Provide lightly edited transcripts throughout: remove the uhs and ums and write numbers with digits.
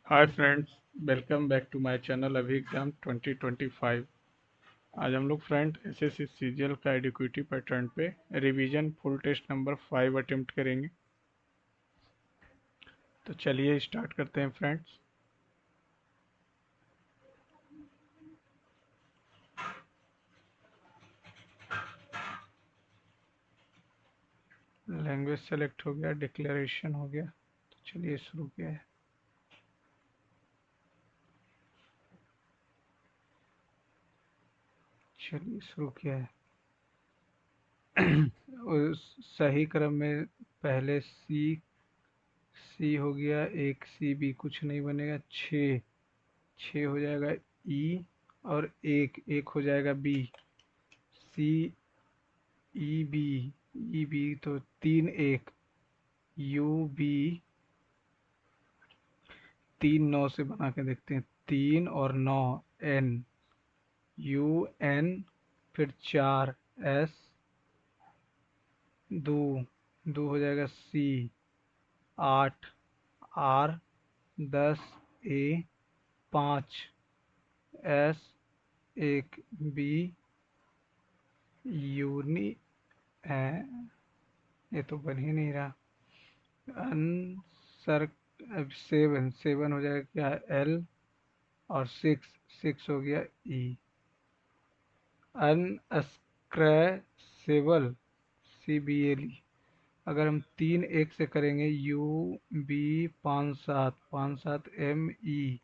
Hi friends, welcome back to my channel अभी exam 2025। आज हम लोग फ्रेंड एसएससी सीजीएल का एडिक्विटी पैटर्न पे revision full test number 5 attempt करेंगे। तो चलिए स्टार्ट करते हैं फ्रेंड्स। लैंग्वेज सेलेक्ट हो गया, डिक्लेरेशन हो गया, तो चलिए शुरू किया है। चलिए शुरू किया है। उस सही क्रम में पहले सी सी हो गया, एक सी बी कुछ नहीं बनेगा, छ छ हो जाएगा ई, और एक एक हो जाएगा बी, सी ई बी, ई बी तो तीन एक, यू बी, तीन नौ से बना के देखते हैं, तीन और नौ, एन, यू एन, फिर चार एस, दो दो हो जाएगा सी, आठ आर, 10 ए, पाँच एस, एक बी, यूनी है, ये तो बन ही नहीं रहा, अनसर, सेवन सेवन हो जाएगा क्या, एल, और सिक्स सिक्स हो गया ई, अनस्क्रैसेबल, सी बी एल ई। अगर हम तीन एक से करेंगे, यू बी, पाँच सात, पाँच सात एम ई,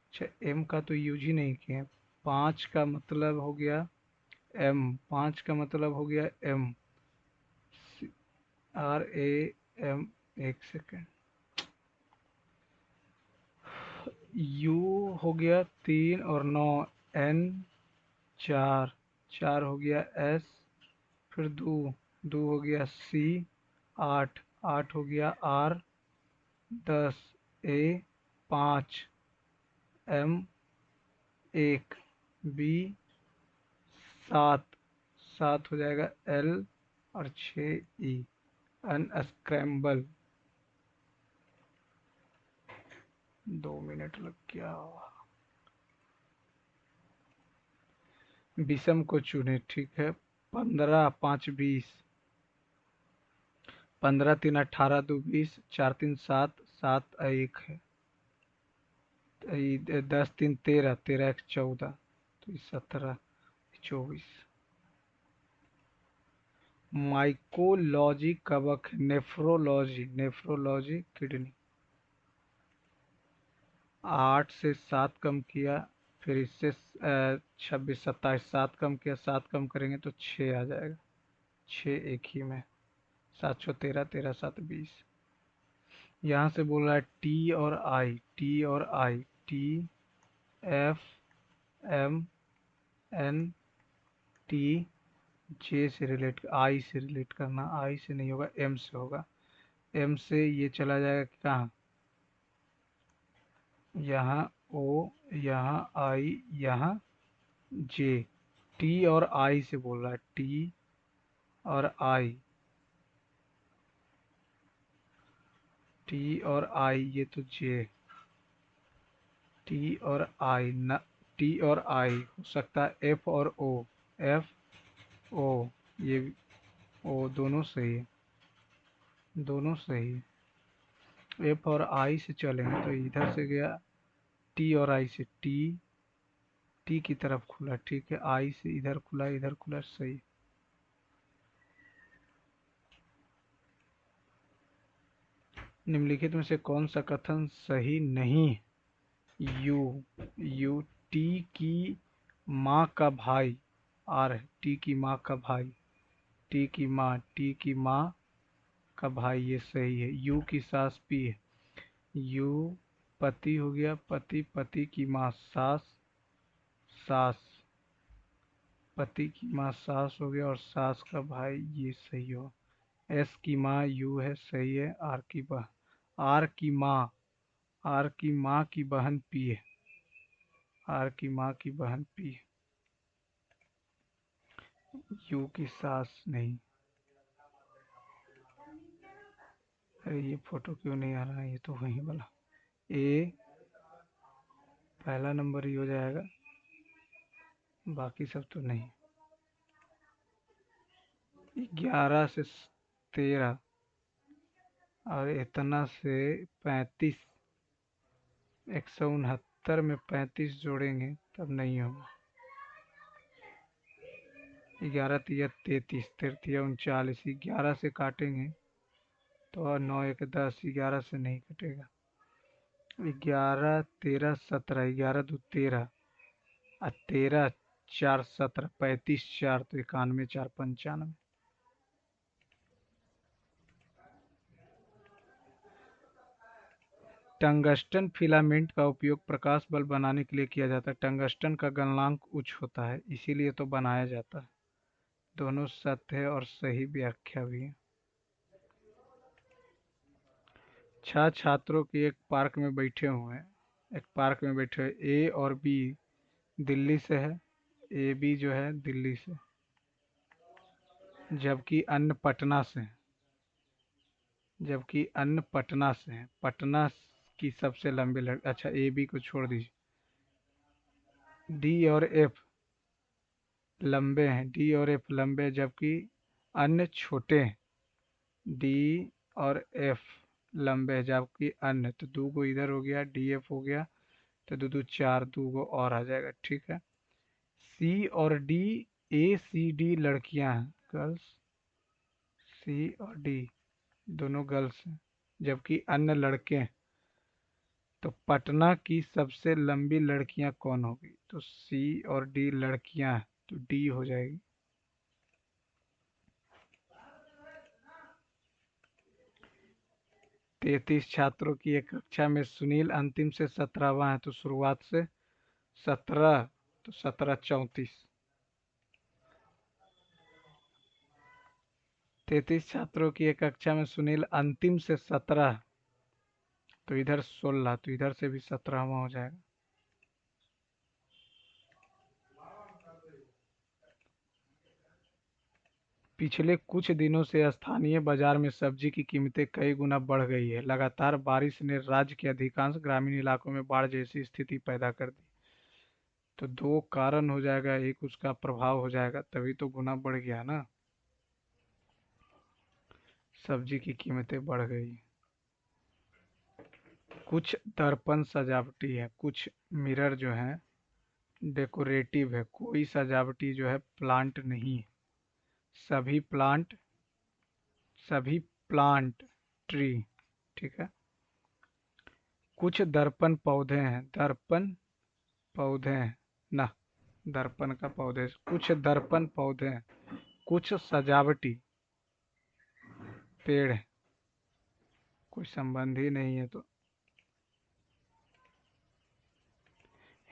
अच्छा एम का तो यूज ही नहीं किए। पाँच का मतलब हो गया एम, पाँच का मतलब हो गया एम, आर ए एम, एक सेकेंड, यू हो गया तीन और नौ, एन, चार चार हो गया एस, फिर दो दो हो गया सी, आठ आठ हो गया आर, 10 ए, पाँच एम, एक बी, सात सात हो जाएगा एल, और छः ई, अनस्क्रैम्बल। 2 मिनट लग गया। विषम को चुने, ठीक है। 15 5 20, 15 3 18, 2 20, 4 3 7, 7 एक है, 10 3 13, 13 एक 14, तो 17 24। माइकोलॉजी कवक, नेफ्रोलॉजी, नेफ्रोलॉजी किडनी, 8 से 7 कम किया, फिर इससे 26 27, 7 कम किया, 7 कम करेंगे तो 6 आ जाएगा, 6 एक ही में, 7 6 13, 13 7 20। यहाँ से बोल रहा है टी और आई, टी और I, T F M N T, J से रिलेट, आई से रिलेट करना, आई से नहीं होगा, एम से होगा, एम से ये चला जाएगा कहाँ, यहाँ ओ, यहाँ आई, यहाँ जे, टी और आई से बोल रहा है, टी और आई, टी और आई, ये तो जे, टी और आई न, टी और आई हो सकता है एफ और ओ, एफ ओ, ये ओ, दोनों सही है, दोनों सही है। एफ और आई से चलेंगे तो इधर से गया, टी और आई से, टी टी की तरफ खुला, ठीक है, आई से इधर खुला, इधर खुला, सही। निम्नलिखित में से कौन सा कथन सही नहीं है? यू, यू टी की माँ का भाई, आर है, टी की माँ का भाई, टी की माँ, टी की माँ का भाई, ये सही है। यू की सास पी है, यू पति हो गया, पति, पति की माँ सास, सास, पति की माँ सास हो गया, और सास का भाई, ये सही हो। एस की माँ यू है, सही है। आर की बहन, आर की माँ, आर की माँ की बहन पी है, आर की माँ की बहन पी है। यू की सास नहीं। अरे ये फोटो क्यों नहीं आ रहा है, ये तो वही वाला। ए पहला नंबर ही हो जाएगा, बाकी सब तो नहीं। 11 से 13 और इतना से 35, 169 में 35 जोड़ेंगे तब नहीं होगा। 11 तिया 33, 33 39, 11 से काटेंगे तो 9 1 10, 11 से नहीं कटेगा। 11 13 17, 11 2 13 और 13 4 17, 35 4 तो 91 4 95। टंगस्टन फिलामेंट का उपयोग प्रकाश बल्ब बनाने के लिए किया जाता है। टंगस्टन का गलनांक उच्च होता है, इसीलिए तो बनाया जाता है। दोनों सत्य है और सही व्याख्या भी है। 6 छात्रों की एक पार्क में बैठे हुए हैं, एक पार्क में बैठे हुए, ए और बी दिल्ली से है, ए बी जो है दिल्ली से, जबकि अन्य पटना से हैं। जबकि अन्य पटना से हैं। पटना की सबसे लंबी लड़की, अच्छा ए बी को छोड़ दीजिए, डी और एफ लंबे हैं, डी और एफ लंबे हैं, जबकि अन्य छोटे हैं। डी और एफ लंबे हैं जबकि अन्य, तो दो गो इधर हो गया, डी एफ हो गया, तो दो दो चार, दो गो और आ जाएगा। ठीक है। सी और डी, ए सी डी लड़कियां हैं, गर्ल्स, सी और डी दोनों गर्ल्स हैं, जबकि अन्य लड़के हैं। तो पटना की सबसे लंबी लड़कियां कौन होगी? तो सी और डी लड़कियां हैं, तो डी हो जाएगी। 33 छात्रों की एक कक्षा में सुनील अंतिम से 17वां है, तो शुरुआत से 17, तो 17 34। 33 छात्रों की एक कक्षा में सुनील अंतिम से 17, तो इधर 16, तो इधर से भी 17वां हो जाएगा। पिछले कुछ दिनों से स्थानीय बाजार में सब्जी की कीमतें कई गुना बढ़ गई है। लगातार बारिश ने राज्य के अधिकांश ग्रामीण इलाकों में बाढ़ जैसी स्थिति पैदा कर दी। तो दो कारण हो जाएगा, एक उसका प्रभाव हो जाएगा, तभी तो गुना बढ़ गया ना, सब्जी की कीमतें बढ़ गई। कुछ दर्पण सजावटी है, कुछ मिरर जो है डेकोरेटिव है, कोई सजावटी जो है प्लांट नहीं है। सभी प्लांट, सभी प्लांट ट्री। ठीक है। कुछ दर्पण पौधे हैं, दर्पण पौधे हैं ना, दर्पण का पौधे, कुछ दर्पण पौधे हैं, कुछ सजावटी पेड़ है, कोई संबंध ही नहीं है। तो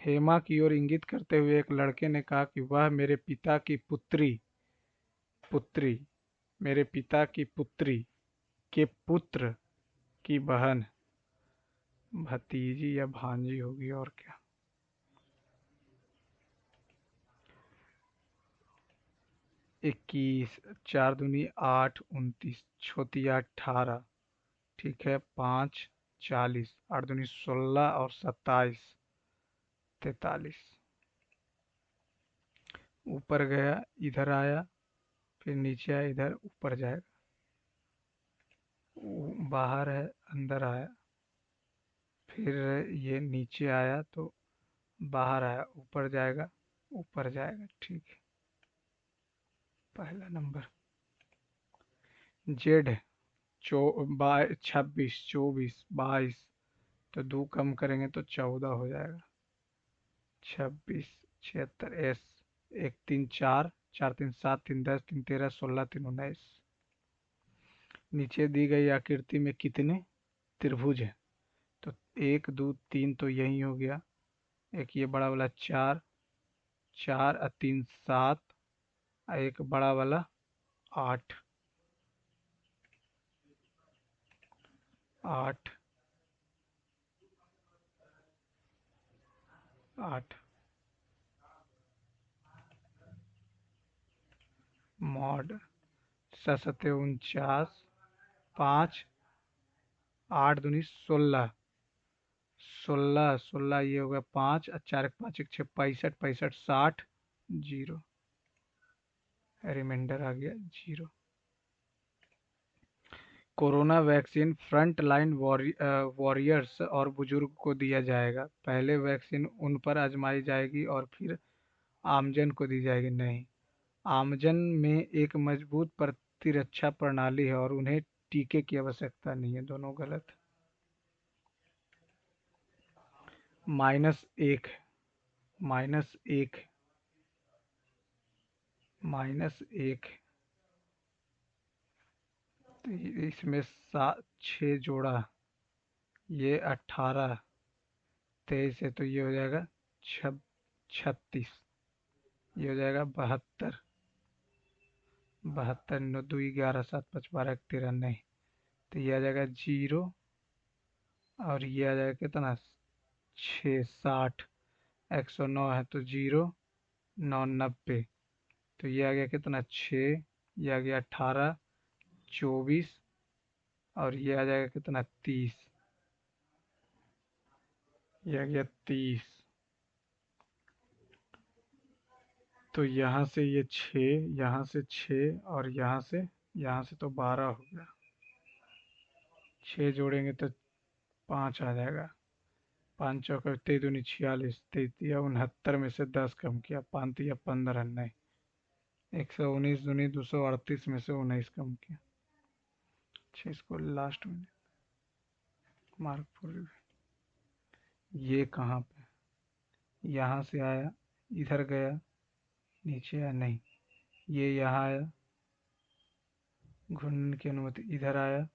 हेमा की ओर इंगित करते हुए एक लड़के ने कहा कि वह मेरे पिता की पुत्री, पुत्री, मेरे पिता की पुत्री के पुत्र की बहन, भतीजी या भांजी होगी और क्या। 21, 4 दूनी 8, 29, छोतिया 18, ठीक है, 5 40, 8 दूनी 16 और 27 43। ऊपर गया, इधर आया, फिर नीचे आया, इधर ऊपर जाएगा, बाहर है, अंदर आया, फिर ये नीचे आया तो बाहर आया, ऊपर जाएगा, ऊपर जाएगा। ठीक है, पहला नंबर। जेड 26, 24, 22, तो दो कम करेंगे तो 14 हो जाएगा। 26 76, एस 1 3 4, 4 3 7, 3 10, 3 13, 16, 3 19। नीचे दी गई आकृति में कितने त्रिभुज है? तो 1 2 3 तो यही हो गया, एक ये बड़ा वाला 4, 4 और 3 7, और एक बड़ा वाला 8, 8, 8। मॉड 7 49, 5, 8 दूनी 16, 16 16 ये हो गया 5, 4 5 1 6 65 65 60 जीरो, रिमाइंडर आ गया zero. Corona vaccine front line warriors और बुजुर्ग को दिया जाएगा। पहले वैक्सीन उन पर आजमाई जाएगी और फिर आमजन को दी जाएगी। नहीं, आमजन में एक मजबूत प्रतिरक्षा प्रणाली है और उन्हें टीके की आवश्यकता नहीं है। दोनों गलत। -1, -1, -1, तो इसमें 6 जोड़ा, ये 18, 23 है तो ये हो जाएगा 36, ये हो जाएगा 72, 72 9 2 11 7 5 12 13, नहीं, तो ये आ जाएगा जीरो, और ये आ जाएगा कितना, 6 60, 109 है तो जीरो, 9 90, तो ये आ गया कितना 6, ये आ गया 18, 24, और ये आ जाएगा कितना 30, ये आ गया 30। तो यहाँ से ये 6, यहाँ से 6, और यहाँ से तो 12 हो गया। 6 जोड़ेंगे तो 5 आ जाएगा। 5 चौका 23 दूनी 46, 33 69 में से 10 कम किया, 5 या 15, नहीं, 119 दूनी 238 में से 19 कम किया। अच्छा, इसको लास्ट में मार्क फॉर। ये कहाँ पे, यहाँ से आया, इधर गया, नीचे आया, नहीं, ये यहाँ आया, घूमने की अनुमति, इधर आया,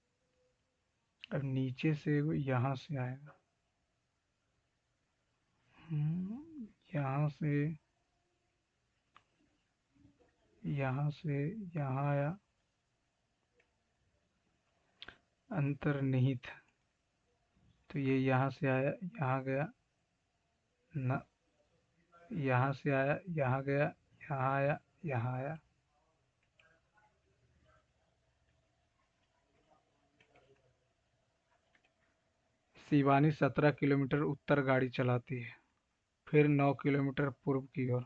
अब नीचे से वो यहाँ से आएगा, यहाँ से, यहाँ से यहाँ आया, अंतर्निहित, तो ये यहाँ से आया, यहाँ गया, न, यहाँ से आया, यहाँ गया, यहाँ आया, यहाँ आया। शिवानी 17 किलोमीटर उत्तर गाड़ी चलाती है, फिर 9 किलोमीटर पूर्व की ओर,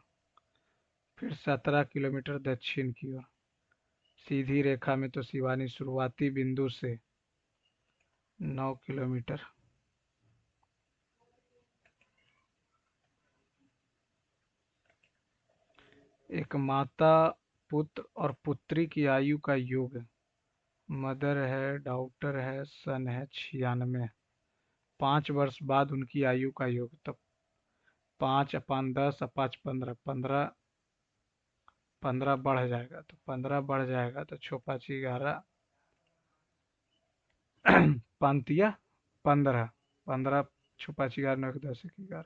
फिर 17 किलोमीटर दक्षिण की ओर। सीधी रेखा में तो शिवानी शुरुआती बिंदु से 9 किलोमीटर। एक माता, पुत्र और पुत्री की आयु का योग, मदर है, डॉक्टर है, सन है, 96। 5 वर्ष बाद उनकी आयु का योग, तो 5/10 5 15, 15, 15 बढ़ जाएगा, तो 15 बढ़ जाएगा तो 6 5 11, 5 15, 15 6 5 11 9 10 11।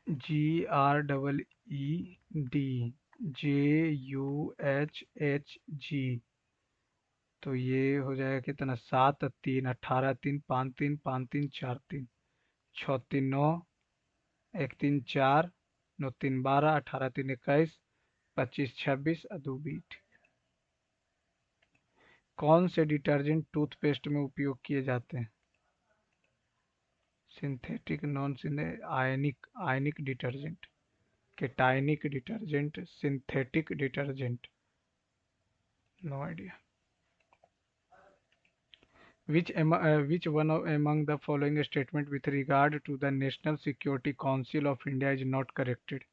GREEDJUHHG, तो ये हो जाएगा कितना, 7 3 18 3 5 3 5 3 4 3, 6 3 9, 1 3 4, 9 3 12, 18 3 21, 25 26, 2 20। कौन से डिटर्जेंट टूथपेस्ट में उपयोग किए जाते हैं? Synthetic, non ionic, ionic detergent, cationic detergent, synthetic detergent, no idea. Which one among the following statement with regard to the National Security Council of India is not corrected?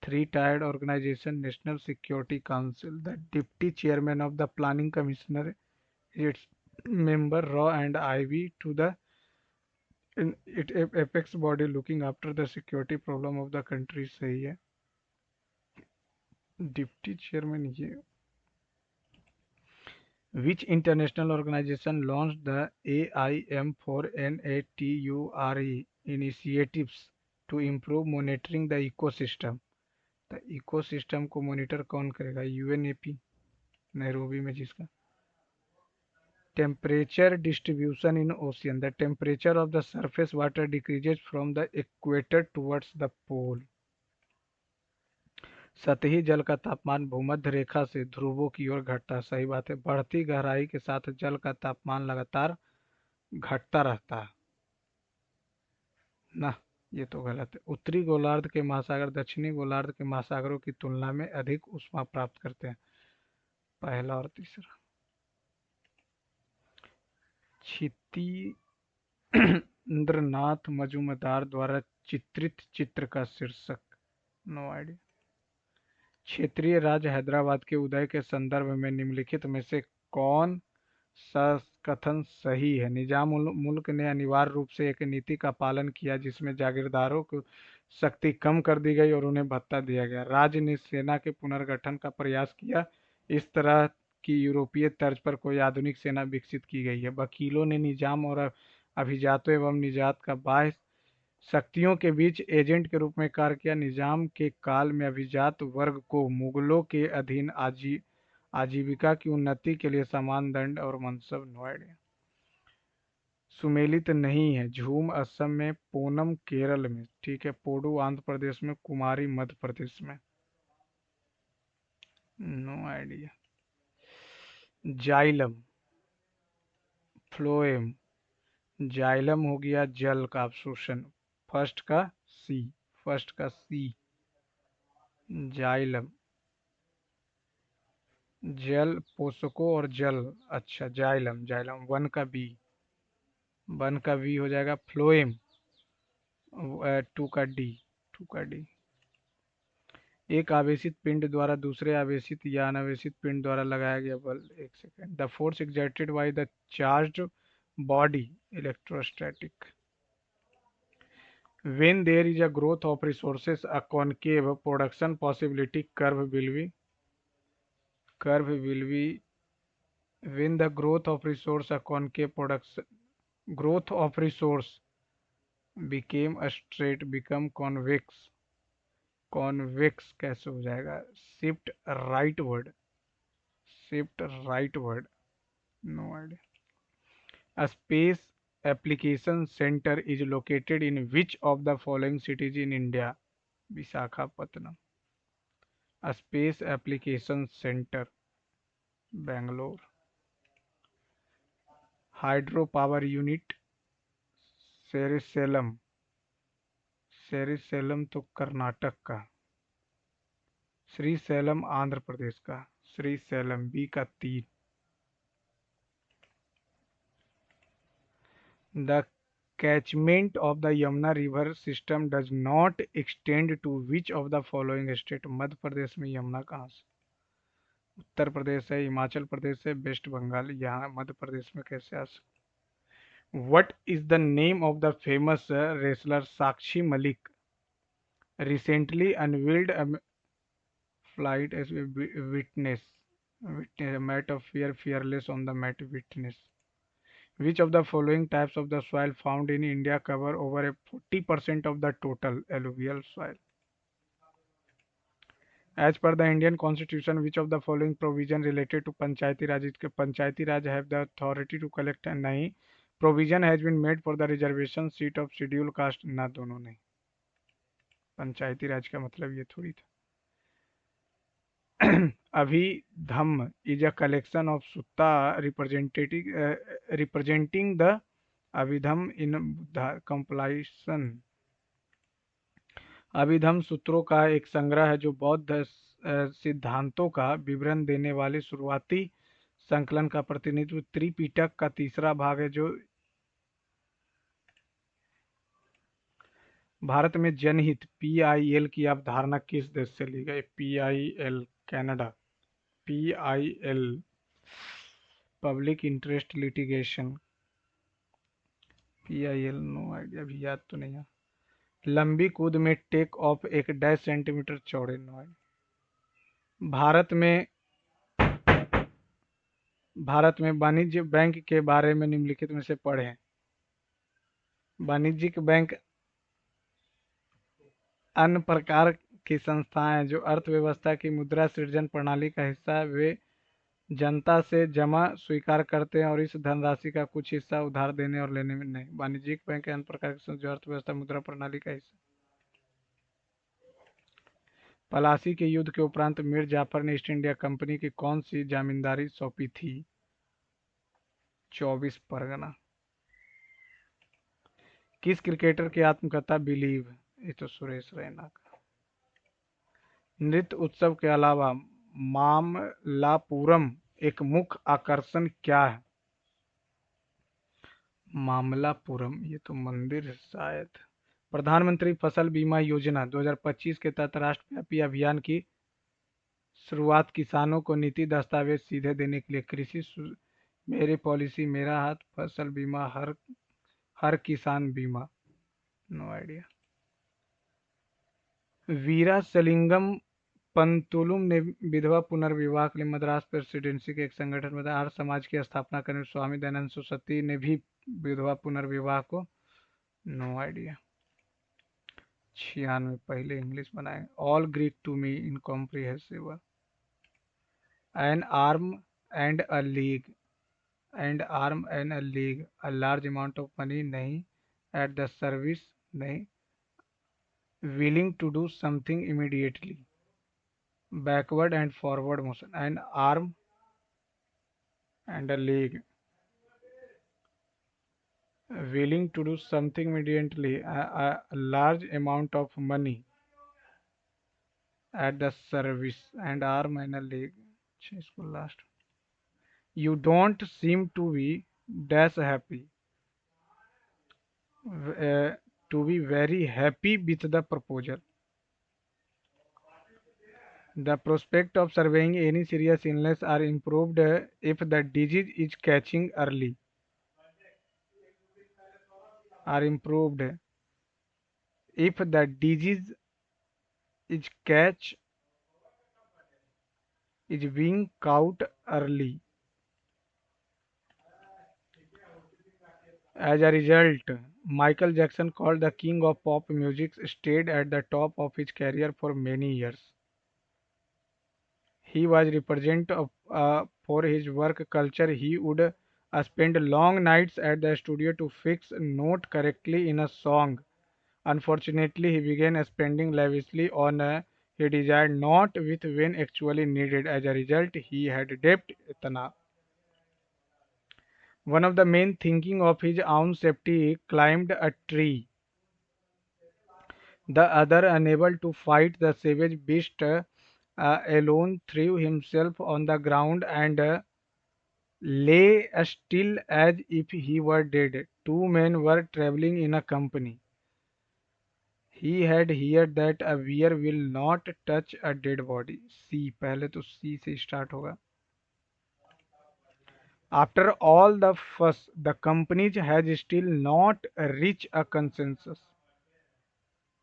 Three-tiered organization, National Security Council. The deputy chairman of the planning commissioner, its member raw and IV to the it apex body looking after the security problem of the country. सही है, deputy chairman ये। Which international organization launched the AIM4NATURE initiatives to improve monitoring the ecosystem? The ecosystem को monitor कौन करेगा? UNEP, Nairobi में जिसका। Temperature distribution in ocean. The temperature of the surface water decreases from the equator towards the pole. सतही जल का तापमान भूमध्य रेखा से ध्रुवों की ओर घटता है। सही बात है। बढ़ती गहराई के साथ जल का तापमान लगातार घटता रहता है ना। ये तो गलत है। उत्तरी गोलार्ध के महासागर दक्षिणी गोलार्ध के महासागरों की तुलना में अधिक ऊष्मा प्राप्त करते हैं। पहला और तीसरा। क्षितिन्द्रनाथ मजूमदार द्वारा चित्रित चित्र का शीर्षक। No idea. क्षेत्रीय राज्य हैदराबाद के उदय के संदर्भ में निम्नलिखित में से कौन सा कथन सही है? निजाम उल मुल्क ने अनिवार्य रूप से एक नीति का पालन किया जिसमें जागीरदारों की शक्ति कम कर दी गई और उन्हें भत्ता दिया गया। राज्य ने सेना के पुनर्गठन का प्रयास किया। इस तरह की यूरोपीय तर्ज पर कोई आधुनिक सेना विकसित की गई है। वकीलों ने निजाम और अभिजातों एवं निजात का बाह्य शक्तियों के बीच एजेंट के रूप में कार्य किया। निजाम के काल में अभिजात वर्ग को मुगलों के अधीन आजीविका की उन्नति के लिए समान दंड और मनसब। No idea. सुमेलित नहीं है। झूम असम में, पूनम केरल में, ठीक है, पोडू आंध्र प्रदेश में, कुमारी मध्य प्रदेश में। No idea. Xylem, phloem. Xylem हो गया जल का अवशोषण। फर्स्ट का सी। फर्स्ट का सी। जाइलम। जल पोषकों और जल। अच्छा, जाइलम। जाइलम। वन का बी। वन का बी हो जाएगा फ्लोएम। टू का डी। टू का डी। एक आवेशित पिंड द्वारा दूसरे आवेशित या अनावेशित पिंड द्वारा लगाया गया बल। एक second. The force exerted by the charged body. Electrostatic. When there is a growth of resources, a concave production possibility curve will be when the growth of resource a concave production growth of resource became a straight become convex। convex कैसे हो जाएगा? shift rightward। shift rightward। no idea। A space application center is located in which of the following cities in India? Visakhapatnam. A space application center, Bangalore। Hydro power unit, Srisailam. Srisailam तो कर्नाटक का। श्रीशैलम आंध्र प्रदेश का। Srisailam B का 3। The catchment of the Yamuna river system does not extend to which of the following state? Madhya Pradesh में यमुना कहाँ से? उत्तर प्रदेश है, हिमाचल प्रदेश है, waste Bengal. यहाँ मध्य प्रदेश में कैसे आ सकते? What is the name of the famous wrestler Sakshi Malik recently unveiled a flight as a witness? Witness, a mat of fear, fearless on the mat, witness. Which of the following types of the soil found in India cover over a 40% of the total alluvial soil? As per the Indian Constitution, which of the following provision related to Panchayati Raj? Panchayati Raj have the authority to collect and nahi. Provision has been made for the reservation seat of scheduled caste। ना दोनों नहीं। पंचायती राज का मतलब ये थोड़ी था। Abhidhamma is a collection of sutta representing the Abhidhamma in compilation. Abhidhamma सूत्रों का एक संग्रह है जो बौद्ध सिद्धांतों का विवरण देने वाले शुरुआती संकलन का प्रतिनिधित्व। त्रिपिटक का तीसरा भाग है जो भारत में जनहित PIL की अवधारणा किस देश से ली गई? PIL Canada. PIL public interest litigation. PIL no idea, अभी याद तो नहीं है। लंबी कूद में टेक ऑफ एक डैश सेंटीमीटर चौड़े। No idea. भारत में वाणिज्य बैंक के बारे में निम्नलिखित में से पढ़ें। वाणिज्यिक बैंक अन्य प्रकार की संस्थाएं हैं जो अर्थव्यवस्था की मुद्रा सृजन प्रणाली का हिस्सा है। वे जनता से जमा स्वीकार करते हैं और इस धनराशि का कुछ हिस्सा उधार देने और लेने में नहीं। वाणिज्यिक बैंक अन्य प्रकार की संस्थाएं जो अर्थव्यवस्था मुद्रा प्रणाली का हिस्सा। पलासी के युद्ध के उपरांत मीर जाफर ने ईस्ट इंडिया कंपनी की कौन सी जमींदारी सौंपी थी? 24 परगना। किस क्रिकेटर की आत्मकथा बिलीव? ये तो सुरेश रैना का। नृत्य उत्सव के अलावा मामलापुरम एक मुख्य आकर्षण क्या है? मामलापुरम, ये तो मंदिर है शायद। प्रधानमंत्री फसल बीमा योजना 2025 के तहत राष्ट्रव्यापी अभियान की शुरुआत किसानों को नीति दस्तावेज सीधे देने के लिए मेरी पॉलिसी मेरा हाथ, फसल बीमा, हर हर किसान बीमा। No idea. वीरा सलिंगम पंतुलुम ने विधवा पुनर्विवाह के लिए मद्रास प्रेसिडेंसी के एक संगठन में आर्य समाज की स्थापना करने स्वामी दयानंद सरस्वती ने भी विधवा पुनर्विवाह को। No idea. 96 पहले इंग्लिश बनाए। All Greek to me incomprehensible. An arm and a league, and arm and a league, a large amount of money नहीं, एट द सर्विस नहीं, willing to do something immediately, backward and forward motion, an arm and a leg, willing to do something immediately, a large amount of money, at the service, and arm and a leg. इसको last. You don't seem to be dash happy, to be very happy with the proposal. The prospect of surveying any serious illness are improved if the disease is catching early. Are improved if the disease is catch is being caught early. As a result, Michael Jackson, called the king of pop music, stayed at the top of his career for many years. He was represented for his work culture. He would spend long nights at the studio to fix note correctly in a song. Unfortunately, he began spending lavishly on he desired not with when actually needed. As a result, he had debt. इतना. One of the men, thinking of his own safety, climbed a tree. The other, unable to fight the savage beast alone, threw himself on the ground and lay as still as if he were dead. Two men were traveling in a company. He had heard that a bear will not touch a dead body. C, पहले तो C से start होगा. After all the fuss, the companies has still not reached a consensus.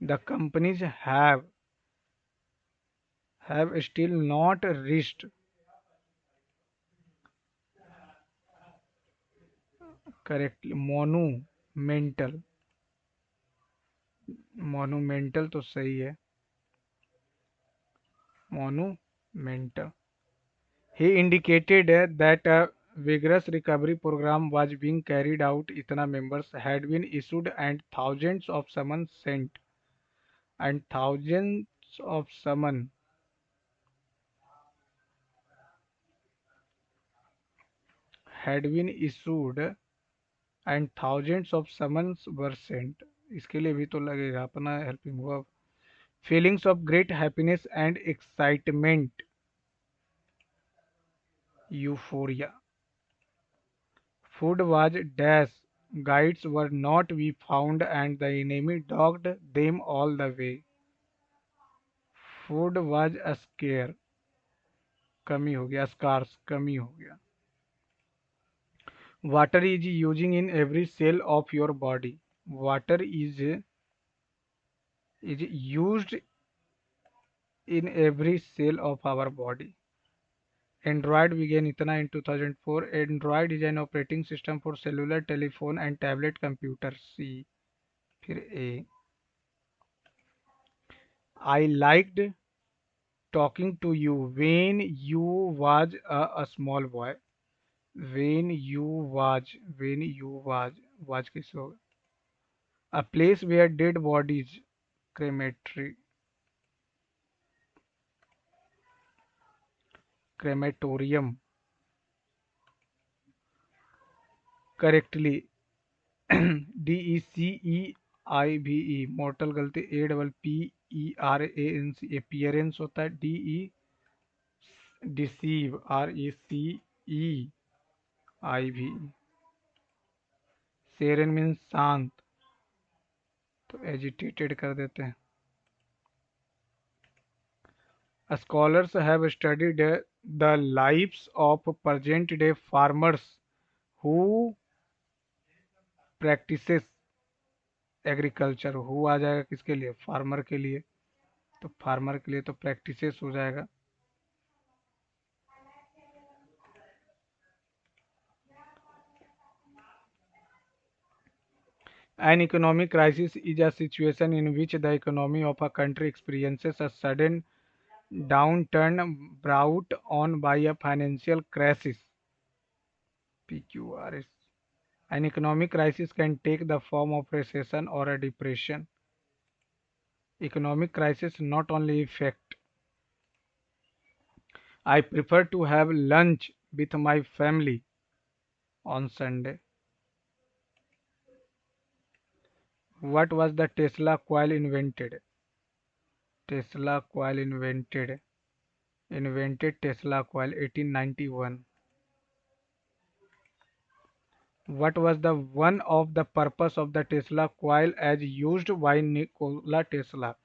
The companies have still not reached. Correctly. Monumental. Monumental तो सही है. Monumental. He indicated that a vigorous recovery program was being carried out. इतना members had been issued and thousands of summons sent. And thousands of summons had been issued and thousands of summons were sent. इसके लिए भी तो लगेगा अपना helping verb. Feelings of great happiness and excitement. Euphoria. Food was dash. Guides were not be found and the enemy dogged them all the way. Food was a scare. कमी हो गया. Scarce. कमी हो गया. Water is using in every cell of your body. Water is used in every cell of our body. Android began इतना in 2004. Android is an operating system for cellular, telephone and tablet computers. C. फिर A. I liked talking to you when you was a small boy. Was किस होगा? A place where dead bodies, crematory. crematorium correctly. DECEIVE mortal गलती APPERANC appearance होता है DE deceive RECEIVE सेरेन means शांत तो agitated कर देते हैं scholars have studied the lives of present day farmers who practices agriculture हु आ जाएगा किसके लिए फार्मर के लिए तो फार्मर के लिए तो प्रैक्टिसेस हो जाएगा An economic crisis is a situation in which the economy of a country experiences a sudden downturn brought on by a financial crisis. PQRS. An economic crisis can take the form of recession or a depression. Economic crisis not only affect. I prefer to have lunch with my family on Sunday. What was the Tesla coil invented? Tesla coil invented Tesla coil 1891. What was the one of the purpose of the Tesla coil as used by Nikola Tesla?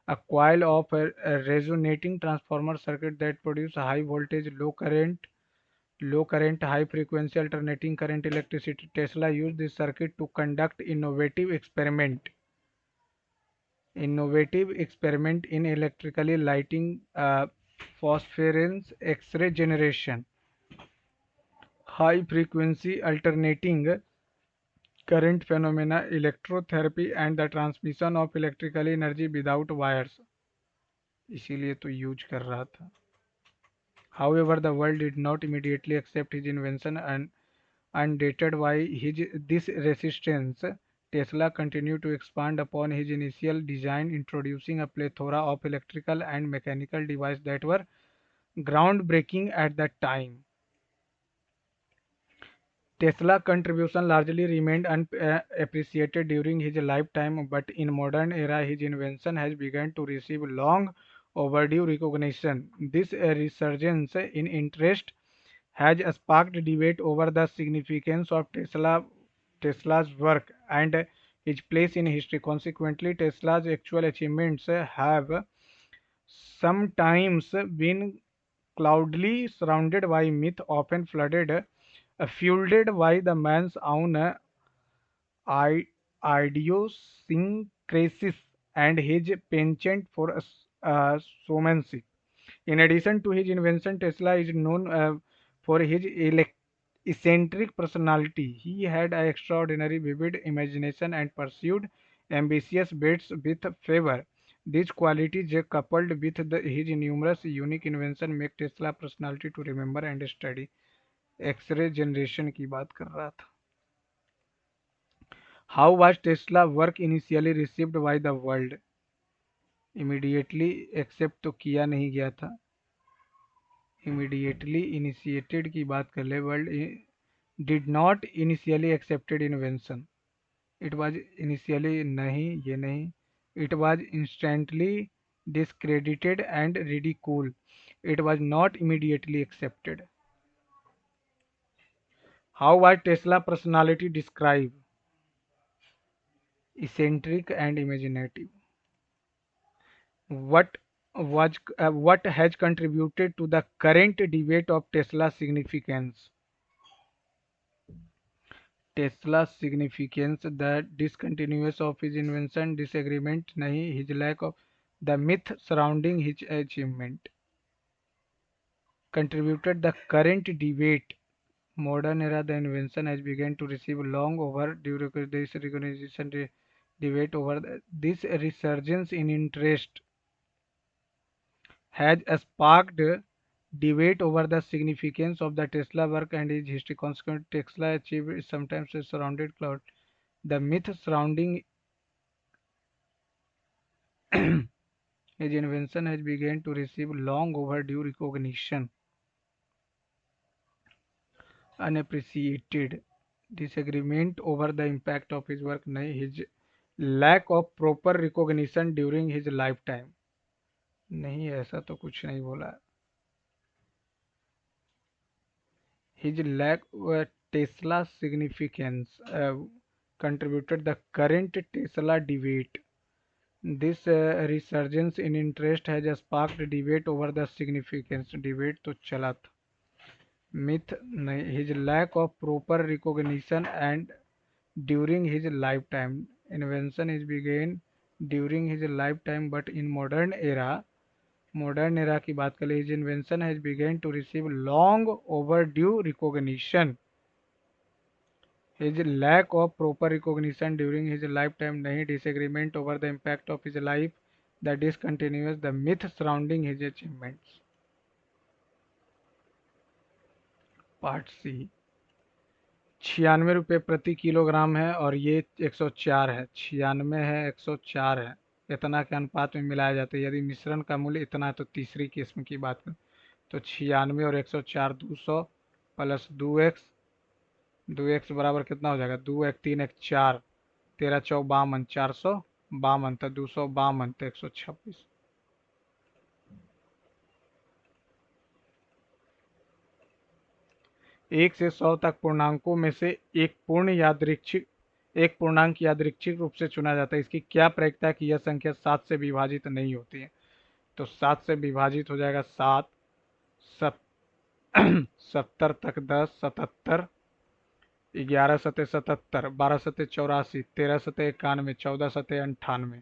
A coil of a resonating transformer circuit that produce high voltage, low current, high frequency alternating current electricity. Tesla used this circuit to conduct innovative experiment in electrically lighting phosphorescence X-ray generation, high frequency alternating current phenomena, electrotherapy and the transmission of electrical energy without wires. इसीलिए तो use कर रहा था. However, the world did not immediately accept his invention and undated by this resistance. Tesla continued to expand upon his initial design, introducing a plethora of electrical and mechanical devices that were groundbreaking at the time. Tesla's contribution largely remained unappreciated during his lifetime, but in modern era, his invention has begun to receive long overdue recognition. This resurgence in interest has sparked debate over the significance of Tesla's work and his place in history. Consequently, Tesla's actual achievements have sometimes been cloudily surrounded by myth, often fueled by the man's own idiosyncrasies and his penchant for showmanship. In addition to his invention, Tesla is known for his eccentric personality. He had an extraordinary vivid imagination and pursued ambitious bets with favor. These qualities, coupled with his numerous unique inventions, make Tesla personality to remember and study. X ray generation की बात कर रहा था. How was Tesla work initially received by the world? Immediately accept तो किया नहीं गया था. इमीडिएटली इनिशिएटेड की बात कर ले. World did not initially accepted invention. It was initially नहीं, ये नहीं. It was instantly discredited and ridiculed. It was not immediately accepted. How was Tesla personality described? Eccentric and imaginative. What has contributed to the current debate of Tesla's significance? Tesla's significance, the discontinuous of his invention, disagreement nahi, his lack of the myth surrounding his achievement. Contributed the current debate. Modern era, the invention has begun to receive long overdue recognition. Debate over this resurgence in interest has sparked debate over the significance of the Tesla work and his history. Consequently, Tesla achieved is sometimes a surrounded cloud. The myth surrounding his invention has begun to receive long overdue recognition. Unappreciated, disagreement over the impact of his work, नहीं, his lack of proper recognition during his life time, नहीं ऐसा तो कुछ नहीं बोला। His lack Tesla significance contributed the current Tesla debate. This resurgence in interest has sparked debate over the significance. Debate तो चला था। Myth नहीं, his lack of proper recognition and during his lifetime. Invention is began during his lifetime, but in modern era की बात करें, his invention has begun to receive long overdue recognition. His lack of proper recognition during his lifetime, नहीं, disagreement over the impact of his life that discontinues the myth surrounding his achievements. Part C, 96 रुपये प्रति kilogram है और ये 104 है, 96 है 104 है, इतना के अनुपात में मिलाया जाता है। यदि मिश्रण का मूल्य इतना है तो तीसरी किस्म की बात करें तो 96 और 104, 200 प्लस 2x, 2x बराबर कितना हो जाएगा, 2 1 3 1 4, 13 चौ 52, 452 तो 252 तो 126। एक से 100 तक पूर्णांकों में से एक पूर्णांक यादृच्छिक रूप से चुना जाता है। इसकी क्या प्रयोजन है कि यह संख्या 7 से विभाजित नहीं होती है। तो 7 से विभाजित हो जाएगा 7, 70 तक 10, 77, 11 सते 77, 12 सते 84, 13 सते 91, 14 सते 98,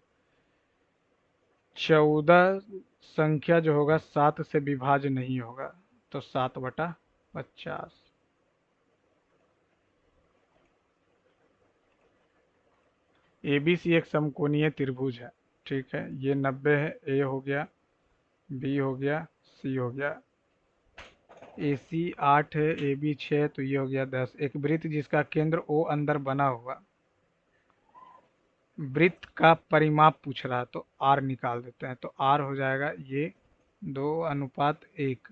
14 संख्या जो होगा 7 से विभाज्य नहीं होगा, तो 7/50। ABC एक समकोणीय त्रिभुज है, ठीक है, ये 90 है, A हो गया, B हो गया, C हो गया, AC 8 है, AB 6, तो ये हो गया 10। एक वृत्त जिसका केंद्र O अंदर बना हुआ, वृत्त का परिमाप पूछ रहा है तो R निकाल देते हैं, तो R हो जाएगा ये 2:1,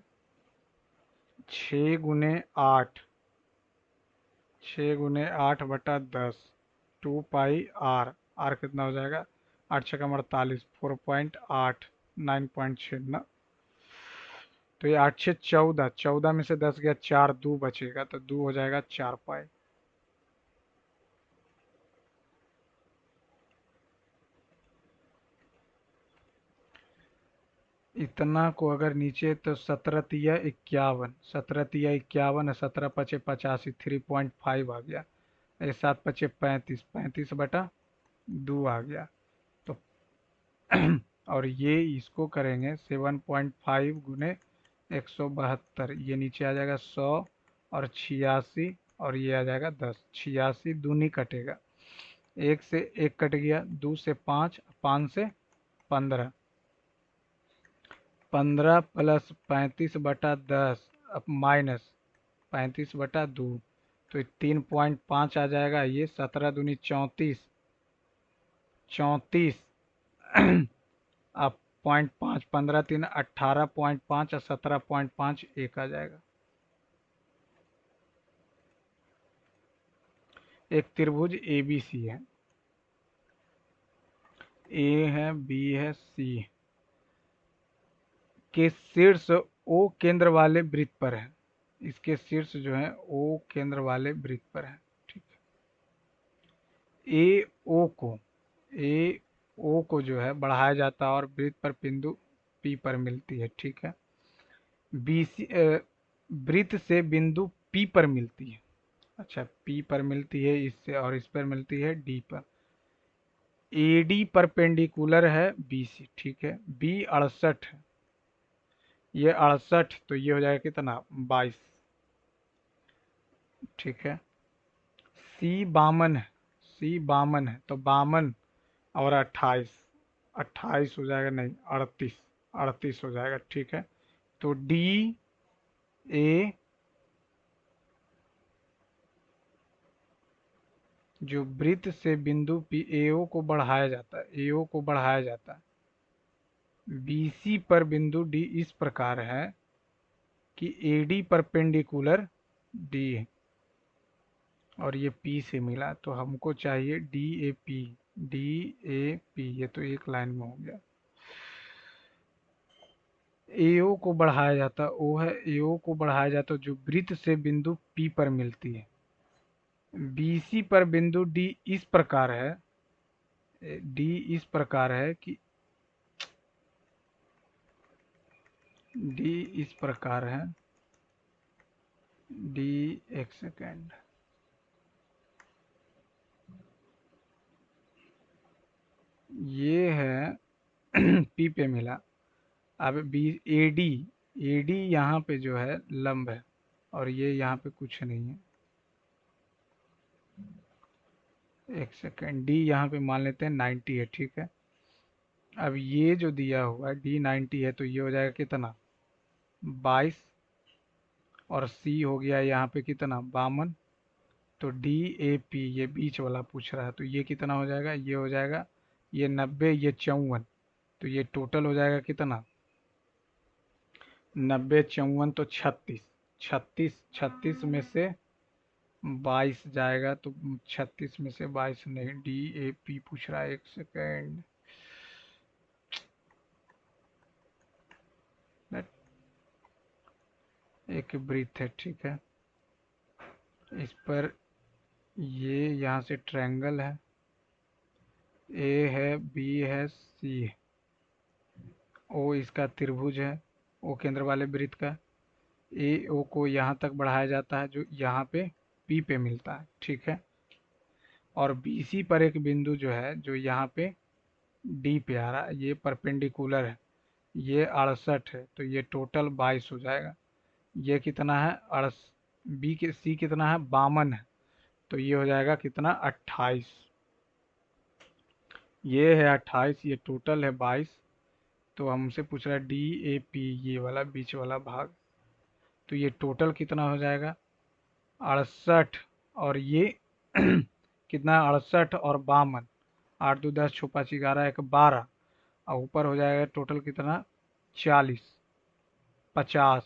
6 गुने 8, 6 × 8/10, 2πr, R कितना हो जाएगा, 8 6 48, 4.8, 9.6 ना, तो ये 8 6 14, 14 में से 10 गया 4, 2 बचेगा, तो 2 हो जाएगा 4π। इतना को अगर नीचे तो 17×51, 17×51 है, 17×5 85, 3.5 आ गया, ये 7×5 35, 35/2 आ गया, तो और ये इसको करेंगे 7.5 गुने 172, ये नीचे आ जाएगा 100 और 86 और ये आ जाएगा 10, 86 दूनी कटेगा, 1 से 1 कट गया, 2 से 5, 5 से 15, 15 प्लस 35/10 अब माइनस 35/2, तो 3.5 आ जाएगा, ये 17 दूनी 34, 34 अब 0.5, 15 3 18.5 और 17.5 1 आ जाएगा। एक त्रिभुज ABC है, A है, B है, C के शीर्ष O केंद्र वाले वृत्त पर है, इसके शीर्ष जो है O केंद्र वाले वृत्त पर है, ठीक है। AO को जो है बढ़ाया जाता है और वृत्त पर बिंदु P पर मिलती है, ठीक है। BC वृत्त से बिंदु P पर मिलती है, अच्छा P पर मिलती है इससे, और इस पर मिलती है D पर। AD परपेंडिकुलर है BC, ठीक है। B 68 है, ये 68, तो ये हो जाएगा कितना, 22, ठीक है। C 52 है, C 52 है, तो 52 और 28, 28 हो जाएगा, नहीं 38, 38 हो जाएगा, ठीक है। तो DA जो वृत्त से बिंदु AO को बढ़ाया जाता है, AO को बढ़ाया जाता है, BC पर बिंदु D इस प्रकार है कि AD परपेंडिकुलर डी, और ये पी से मिला, तो हमको चाहिए D A P. D A P, ये तो एक लाइन में हो गया। एओ को बढ़ाया जाता, ओ है, एओ को बढ़ाया जाता जो वृत्त से बिंदु पी पर मिलती है। बीसी पर बिंदु डी इस प्रकार है, डी इस प्रकार है कि, डी इस प्रकार है, डी, एक सेकेंड, ये है पी पे मिला। अब बी, एडी, एडी यहाँ पे जो है लंब है, और ये यहाँ पे कुछ नहीं है। एक सेकेंड, डी यहाँ पे मान लेते हैं 90 है, ठीक है। अब ये जो दिया हुआ है डी 90 है, तो ये हो जाएगा कितना, 22, और सी हो गया यहाँ पे कितना, 52। तो डी ए पी, ये बीच वाला पूछ रहा है, तो ये कितना हो जाएगा, ये हो जाएगा, ये 90, ये 54, तो ये टोटल हो जाएगा कितना, 90 54, तो 36। 36, 36 में से 22 जाएगा, तो 36 में से 22 नहीं, डी ए पी पूछ रहा है, एक सेकेंड, एक वृत्त है, ठीक है। इस पर ये यहाँ से ट्रायंगल है, ए है, बी है, सी है, ओ इसका त्रिभुज है, ओ केंद्र वाले वृत्त का। ए ओ को यहाँ तक बढ़ाया जाता है जो यहाँ पे पी पे मिलता है, ठीक है। और बीसी पर एक बिंदु जो है, जो यहाँ पे डी पे आ रहा है, ये परपेंडिकुलर है, ये 68 है, तो ये टोटल 22 हो जाएगा। ये कितना है, अड़स, बी के, सी कितना है, 52 है, तो ये हो जाएगा कितना, 28। ये है 28, ये टोटल है 22। तो हमसे पूछ रहा है डी ए पी, ये वाला बीच वाला भाग, तो ये टोटल कितना हो जाएगा, 68, और ये कितना, 68 और 52, 8 2 10 6 5 11 1 12, और ऊपर हो जाएगा टोटल कितना, 40, 50,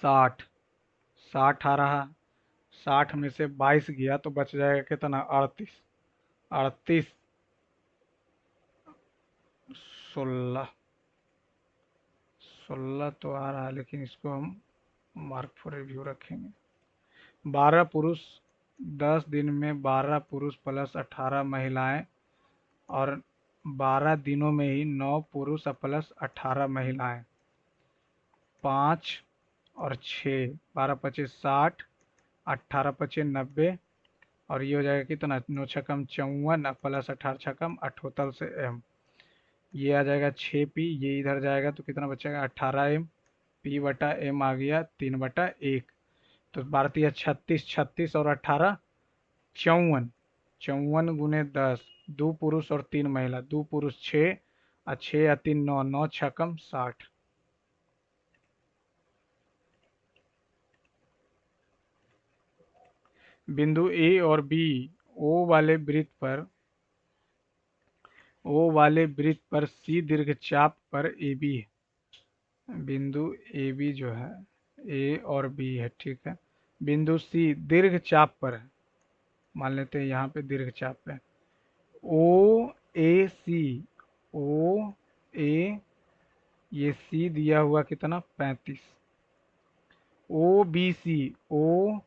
60, 60 आ रहा, 60 में से 22 गया तो बच जाएगा कितना, 38, 38, 16, 16 तो आ रहा है, लेकिन इसको हम मार्क फॉर रिव्यू रखेंगे। 12 पुरुष, 10 दिन में 12 पुरुष प्लस 18 महिलाएं, और 12 दिनों में ही 9 पुरुष प्लस 18 महिलाएं, 5 और 6, 12 पचे 60, 18 पचे 90, और ये हो जाएगा कितना, 9 छकम 54 प्लस 18 छकम 78 से एम, ये आ जाएगा 6 पी, ये इधर जाएगा तो कितना बचेगा, 18 एम, पी बटा एम आ गया 3/1। तो 12 36, 36 और 18 54, 54 गुने 10, 2 पुरुष और 3 महिला, 2 पुरुष 6, और 6 या 3 9, 9 छकम 60। बिंदु ए और बी, ओ वाले वृत्त पर, ओ वाले वृत्त पर सी दीर्घ चाप पर ए बी है। बिंदु ए बी जो है, ए और बी है, ठीक है। बिंदु सी दीर्घ चाप पर है, मान लेते हैं यहाँ पे दीर्घ चाप पे। ओ ए सी, ओ ए, ये सी दिया हुआ कितना, 35। O B C, O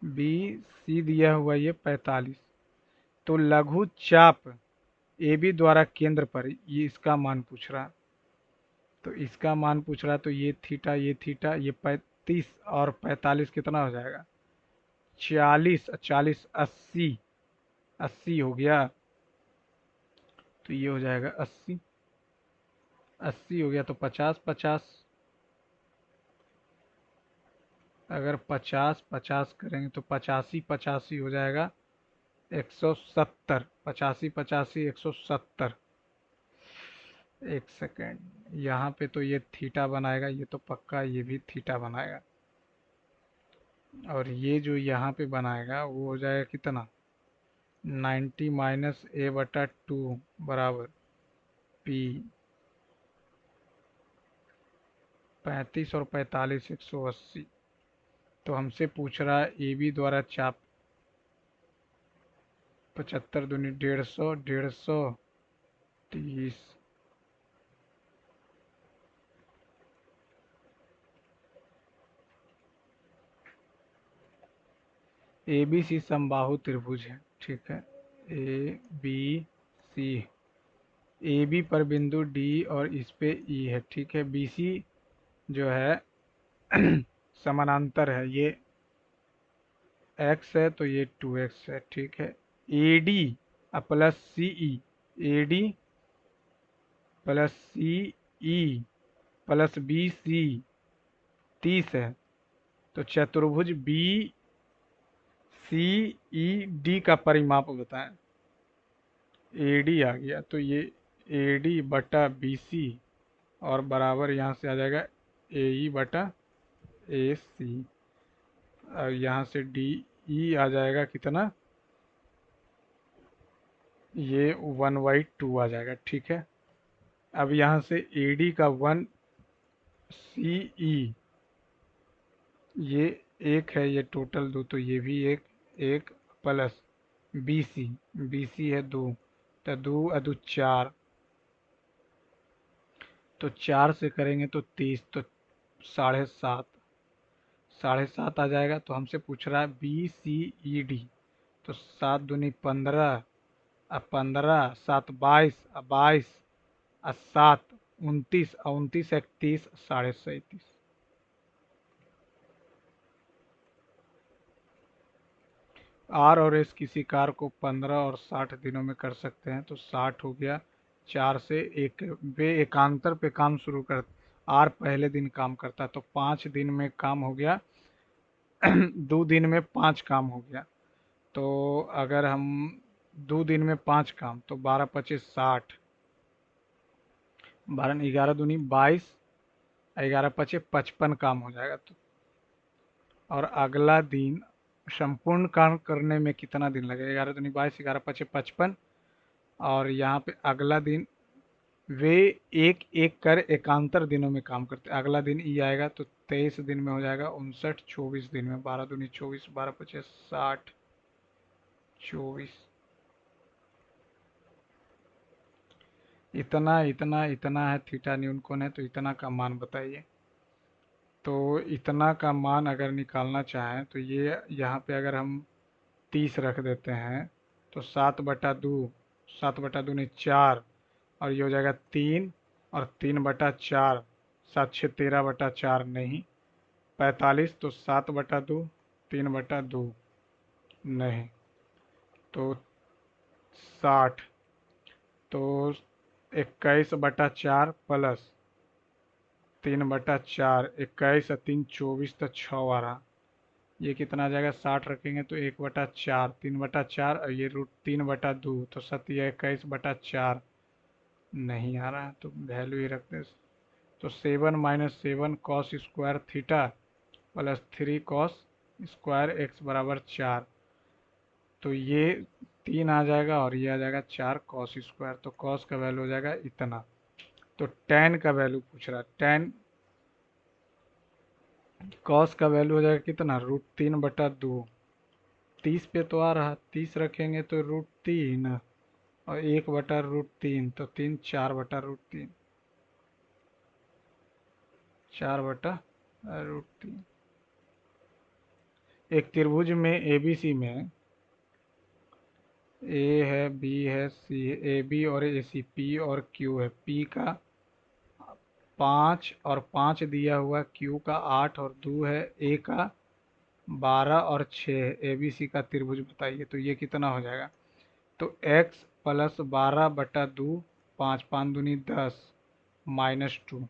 B C दिया हुआ ये 45। तो लघु चाप ए बी द्वारा केंद्र पर, ये इसका मान पूछ रहा, तो इसका मान पूछ रहा, तो ये थीटा, ये थीटा, ये 35 और 45 कितना हो जाएगा, 40, 40 80, 80 हो गया, तो ये हो जाएगा 80, 80 हो गया, तो 50 50, अगर 50 50 करेंगे तो 85 85 हो जाएगा 170, 85 85 170। एक सेकेंड, यहाँ पे तो ये थीटा बनाएगा, ये तो पक्का, ये भी थीटा बनाएगा, और ये जो यहाँ पे बनाएगा वो हो जाएगा कितना, 90 माइनस ए बटा 2 बराबर पी, 35 और 45 180। तो हमसे पूछ रहा है ए बी द्वारा चाप 75 दूनी 150, 150 30। ए बी सी समबाहु त्रिभुज है, ठीक है। A B C, A B पर बिंदु डी और इस पे ई है, ठीक है। बी सी जो है समानांतर है, ये एक्स है तो ये 2x है, ठीक है। A D plus C E, A D plus C E plus B C 30 है। तो चतुर्भुज बी सी ई डी का परिमाप बताएं। ए डी आ गया तो ये ए डी बटा बी सी और बराबर यहाँ से आ जाएगा ए ई बटा ए सी। और यहाँ से डी ई आ जाएगा कितना, ये 1/2 आ जाएगा, ठीक है। अब यहाँ से ए डी का 1 सी ई, ये एक है, ये टोटल 2, तो ये भी एक, एक plus B C, B C है 2, तो 2 अदू 4, तो 4 से करेंगे तो 30, तो 7.5, 7.5 आ जाएगा। तो हमसे पूछ रहा है बी सी ई डी, तो 7 दूनी 15, अब 15 7 22, अब 22 और 7 29, और 29 31 37.5। आर और एस किसी कार को 15 और 60 दिनों में कर सकते हैं, तो 60 हो गया 4 से, एक वे एकांतर पे काम शुरू कर, आर पहले दिन काम करता, तो 5 दिन में काम हो गया 2 दिन में 5 काम हो गया। तो अगर हम 2 दिन में 5 काम, तो 12 25 60, 12 11 दूनी 22, 11 25 55 काम हो जाएगा। तो और अगला दिन संपूर्ण काम करने में कितना दिन लगेगा, 11 दूनी 22, 11 25 55, और यहाँ पे अगला दिन वे एक एक कर एकांतर दिनों में काम करते हैं। अगला दिन ई आएगा तो 23 दिन में हो जाएगा 59, 24 दिन में, 12 दूनी 24, 12 25 60, 24। इतना इतना इतना है थीटा न्यून कोण है, तो इतना का मान बताइए। तो इतना का मान अगर निकालना चाहें तो ये यहाँ पे अगर हम 30 रख देते हैं, तो 7/2, 7/2 4, और ये हो जाएगा 3, और 3/4, 7 6 13/4 नहीं, 45, तो 7/2, 3/2 नहीं, तो 60, तो 21/4 प्लस 3/4, 21 और 3 24, तो 6 आ रहा, ये कितना आ जाएगा, 60 रखेंगे तो 1/4, 3/4, और ये √3/2, तो सत्य 21/4 नहीं आ रहा है, तो वैल्यू ही रखते हैं। तो 7 - 7 cos square theta plus 3 cos square x बराबर 4, तो ये 3 आ जाएगा और ये आ जाएगा 4 cos स्क्वायर, तो cos का वैल्यू हो जाएगा इतना। तो tan का वैल्यू पूछ रहा है, tan cos का वैल्यू हो जाएगा कितना, √3/2, 30 पे तो आ रहा, 30 रखेंगे तो √3, और 1/√3, तो 3 4/√3, 4/√3। एक त्रिभुज में एबीसी में ए है, बी है, सी है, ए बी और ए सी, पी और क्यू है। पी का 5 और 5 दिया हुआ, क्यू का 8 और 2 है, ए का 12 और 6 है। ए बी सी का त्रिभुज बताइए, तो ये कितना हो जाएगा, तो x प्लस 12/2, 5 5 दूनी 10 -2,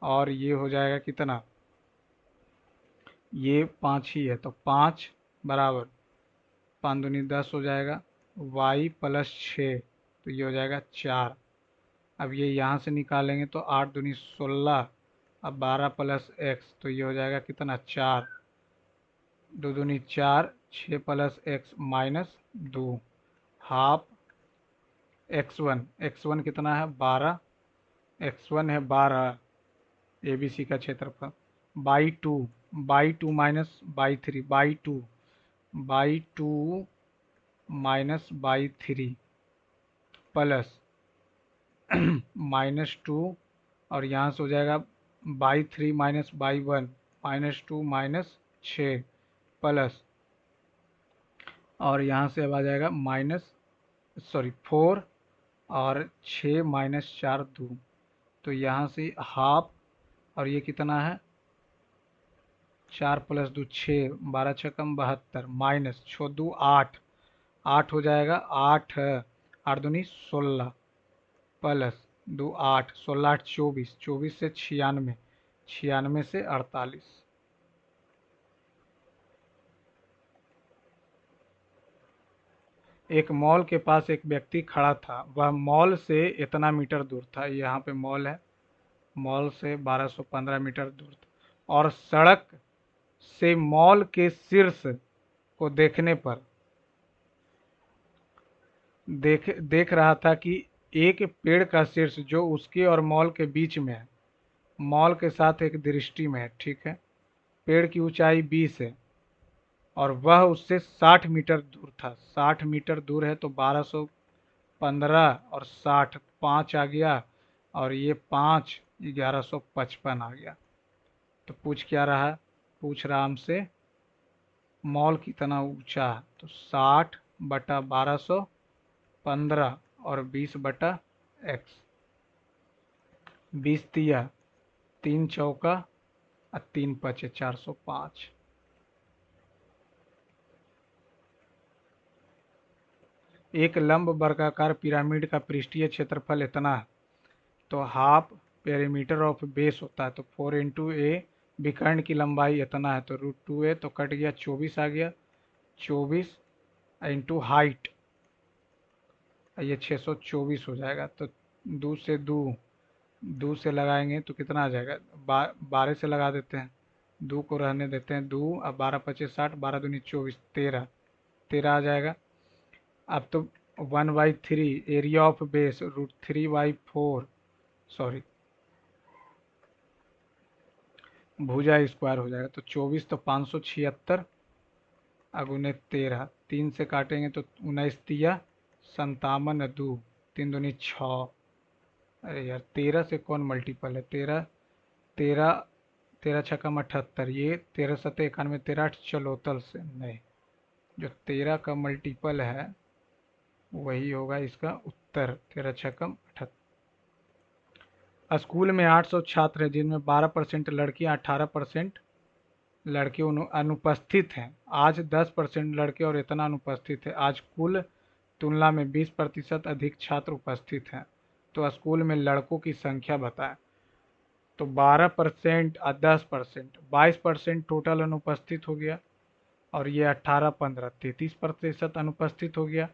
और ये हो जाएगा कितना, ये 5 ही है, तो 5 बराबर 5 दूनी 10 हो जाएगा, y प्लस 6, तो ये हो जाएगा 4। अब ये यहाँ से निकालेंगे तो 8 दूनी 16, अब 12 प्लस x, तो ये हो जाएगा कितना, 4, 2 दूनी 4, 6 plus x -2, half x1, x1 कितना है 12, x1 है 12, ABC का क्षेत्रफल by two minus by three, by two minus by three plus -2, और यहाँ से हो जाएगा by 3 minus by 1, -2 minus 6 plus, और यहाँ से अब आ जाएगा 4, और 6 माइनस 4 2, तो यहाँ से हाफ, और ये कितना है 4 प्लस 2 6, 12 छक्कम 72, माइनस 6 2 8, 8 हो जाएगा 8, 8 दूनी 16 प्लस 2 8, 16 8 24, 24 से 96, 96 से 48। एक मॉल के पास एक व्यक्ति खड़ा था, वह मॉल से इतना मीटर दूर था, यहाँ पे मॉल है, मॉल से 1215 मीटर दूर था, और सड़क से मॉल के शीर्ष को देखने पर देख रहा था कि एक पेड़ का शीर्ष जो उसके और मॉल के बीच में है, मॉल के साथ एक दृष्टि में है, ठीक है, पेड़ की ऊंचाई 20 है और वह उससे 60 मीटर दूर था। 60 मीटर दूर है तो 1215 और 60 5 आ गया, और ये 5 1155 आ गया। तो पूछ रहा हमसे मॉल कितना ऊंचा है, तो 60 बटा 1215 और 20 बटा x, 20 तिया 3 चौका और 3 पचे 405। एक लंब वर्गाकार पिरामिड का पृष्ठीय क्षेत्रफल इतना है, तो हाफ पेरीमीटर ऑफ बेस होता है, तो 4 इंटू ए, विकर्ण की लंबाई इतना है तो √2a, तो कट गया 24 आ गया, 24 इंटू हाइट, ये 624 हो जाएगा। तो दो से लगाएंगे तो कितना आ जाएगा, 12 से लगा देते हैं, 2 को रहने देते हैं, 2 अब 12 पचे 60, 12 दूनी 24, 13, 13 आ जाएगा। अब तो 1/3 एरिया ऑफ बेस √3/4, सॉरी भुजा स्क्वायर हो जाएगा, तो 24 तो 576 अगुने 13, 3 से काटेंगे तो 19 तिया 57, 2 3 दूनी 6, अरे यार 13 से कौन मल्टीपल है, 13 13 13 छक्का 78, ये 13 सत्ते 91, 13 8 चलोतल से नहीं, जो 13 का मल्टीपल है वही होगा इसका उत्तर, 13 छक्कम 78। स्कूल में 800 छात्र हैं जिनमें 12% लड़कियां 18% लड़के अनुपस्थित हैं। आज 10% लड़के और इतना अनुपस्थित है। आज कुल तुलना में 20% अधिक छात्र उपस्थित हैं, तो स्कूल में लड़कों की संख्या बताएं। तो 12% और 10%, 22% टोटल अनुपस्थित हो गया, और ये 18 15 33% अनुपस्थित हो गया,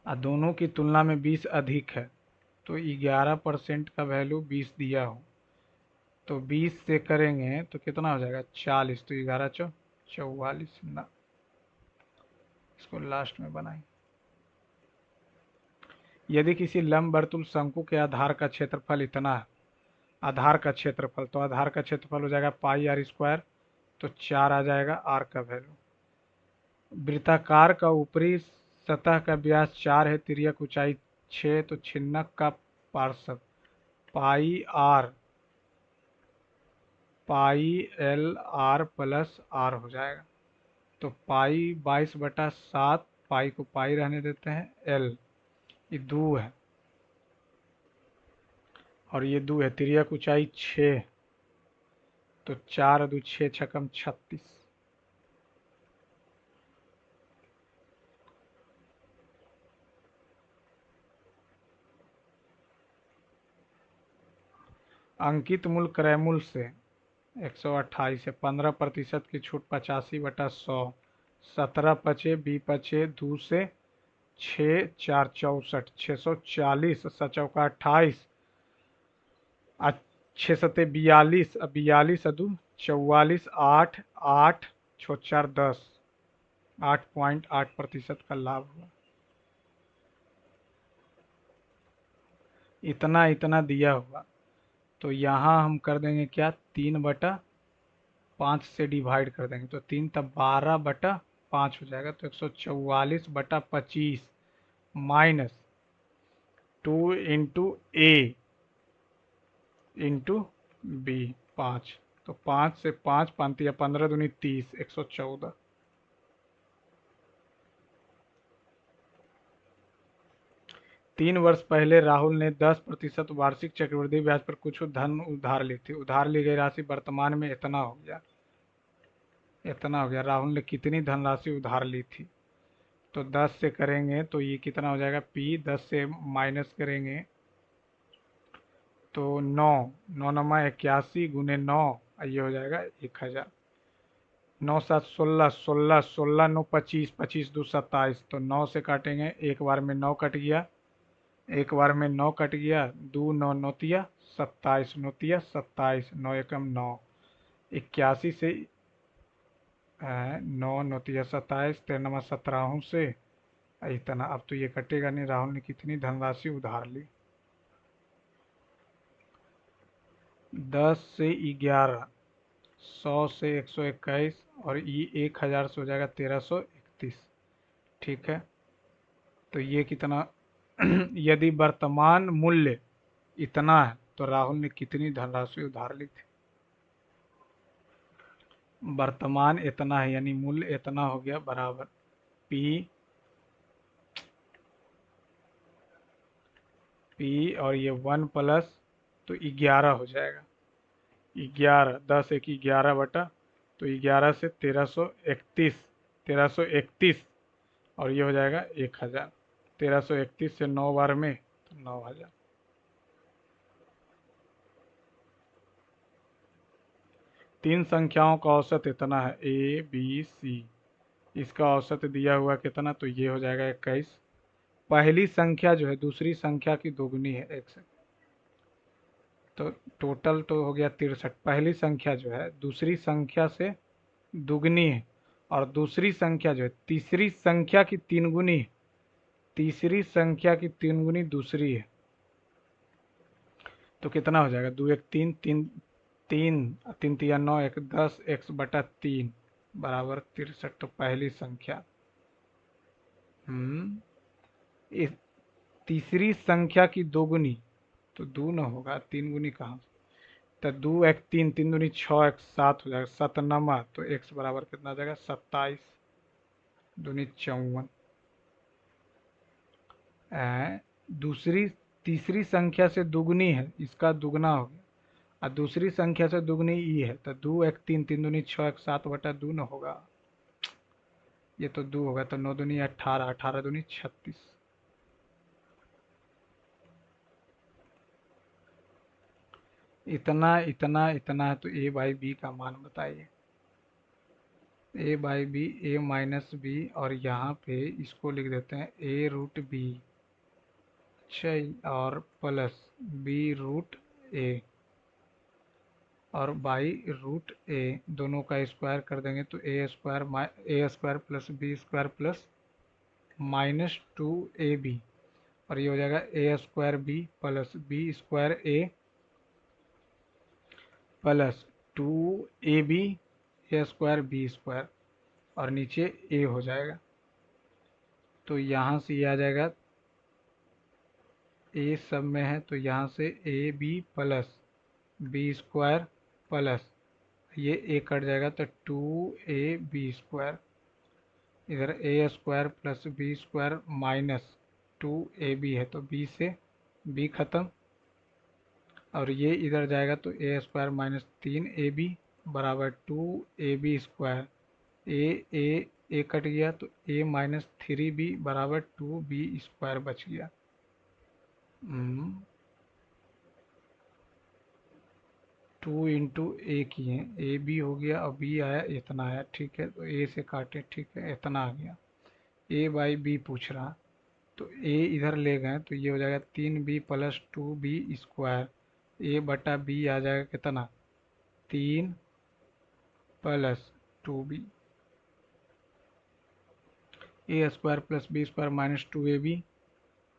और दोनों की तुलना में 20 अधिक है, तो 11% का वैल्यू 20 दिया हो, तो 20 से करेंगे तो कितना हो जाएगा 40, तो 11 चौ 44 ना, इसको लास्ट में बनाएं। यदि किसी लंब वर्तुल शंकु के आधार का क्षेत्रफल इतना है, आधार का क्षेत्रफल, तो आधार का क्षेत्रफल हो जाएगा πr², तो 4 आ जाएगा आर का वैल्यू। वृत्ताकार का ऊपरी सतह का व्यास 4 है, तिर्यक ऊंचाई 6, तो छिन्नक का पार्श्व πl r प्लस r हो जाएगा, तो पाई 22/7, पाई को पाई रहने देते हैं, l ये 2 है और ये 2 है, तिर्यक ऊंचाई 6, तो 4 2 6 छकम 36। अंकित मूल्य क्रय मूल्य से 128 है, 15% की छूट 85/100, 17 पचे 20 पचे 2 से 6 4 64, 640, 7 28, 6 सत्ते 42, 42 अदू 44, 8 8 6 4 10, 8.8% का लाभ हुआ। इतना इतना दिया हुआ, तो यहाँ हम कर देंगे क्या, 3/5 से डिवाइड कर देंगे, तो 3 तब 12/5 हो जाएगा, तो 144/25 माइनस 2 इंटू ए इंटू बी 5। तो 5 से 5 5 15 दूनी 30, 114। 3 वर्ष पहले राहुल ने 10% वार्षिक चक्रवृद्धि ब्याज पर कुछ धन उधार ली थी। उधार ली गई राशि वर्तमान में इतना हो गया। इतना हो गया, राहुल ने कितनी धनराशि उधार ली थी? तो 10 से करेंगे तो ये कितना हो जाएगा, पी 10 से माइनस करेंगे तो 9, 9×9 = 81 गुने 9, ये हो जाएगा 1000। 9×7 = 16, 16, 16×9 = 25, 25×2 = 27। तो 9 से काटेंगे, एक बार में 9 कट गया, एक बार में 9 कट गया, 2 9 9 27, 9 27, 9 एकम 9, 81 से 9 9 27, 13 17 से इतना। अब तो ये कटेगा नहीं। राहुल ने कितनी धनराशि उधार ली? 10 से 11, 100 से 121 और ये 1000 से हो जाएगा 1331। ठीक है, तो ये कितना यदि वर्तमान मूल्य इतना है तो राहुल ने कितनी धनराशि उधार ली थी? वर्तमान इतना है यानी मूल्य इतना हो गया, बराबर पी और ये 1 प्लस, तो 11 हो जाएगा। 11, 10 एक 11 बटा, तो 11 से 1331, 1331 और ये हो जाएगा 1000। 1331 से 9 बार में तो 9000। तीन संख्याओं का औसत इतना है, ए बी सी। इसका औसत दिया हुआ कितना, तो ये हो जाएगा 21। पहली संख्या जो है दूसरी संख्या की दोगुनी है, एक से, तो टोटल तो हो गया 63। पहली संख्या जो है दूसरी संख्या से दुगनी है, और दूसरी संख्या जो है तीसरी संख्या की 3 गुनी है। तीसरी संख्या की 3 गुनी दूसरी है, तो कितना हो जाएगा, 2 1 3 3 3 3 3 9 1 10 x/3 बराबर 63। तो पहली संख्या इस तीसरी संख्या की दोगुनी, तो 2 न होगा, 3 गुनी कहाँ से? तो 2 1 3 3 दूनी 6 1 7 हो जाएगा, 7 नमा, तो x बराबर कितना हो जाएगा, 27 दूनी 54। दूसरी तीसरी संख्या से दुगनी है, इसका दुगना हो गया, और दूसरी संख्या से दुगनी ई है, तो 2 1 3 3 दूनी 6 1 7/2 न होगा, ये तो 2 होगा, तो 9 दूनी 18, 18 दूनी 36। इतना इतना इतना है, तो ए बाई बी का मान बताइए। A by B, A minus B, और यहाँ पे इसको लिख देते हैं a√b, अच्छा, और प्लस b√a, और बाई√a दोनों का स्क्वायर कर देंगे तो a² plus b² plus -2ab, और ये हो जाएगा a² b plus b² a plus 2ab a²b², और नीचे a हो जाएगा। तो यहाँ से ये आ जाएगा, a सब में है, तो यहाँ से ab प्लस b² प्लस ये a कट जाएगा, तो 2ab², इधर a² plus b² minus 2ab है, तो b से b खत्म, और ये इधर जाएगा तो a² माइनस 3ab बराबर 2ab²। ए कट गया, तो a माइनस 3b बराबर 2b² बच गया। 2 इंटू ए किए, ए बी हो गया और बी आया, इतना आया, ठीक है, तो ए से काटे, ठीक है, इतना आ गया। ए बाई बी पूछ रहा, तो ए इधर ले गए, तो ये हो जाएगा 3b प्लस 2b², a/b आ जाएगा कितना, 3 plus 2b, a² plus b² minus 2ab,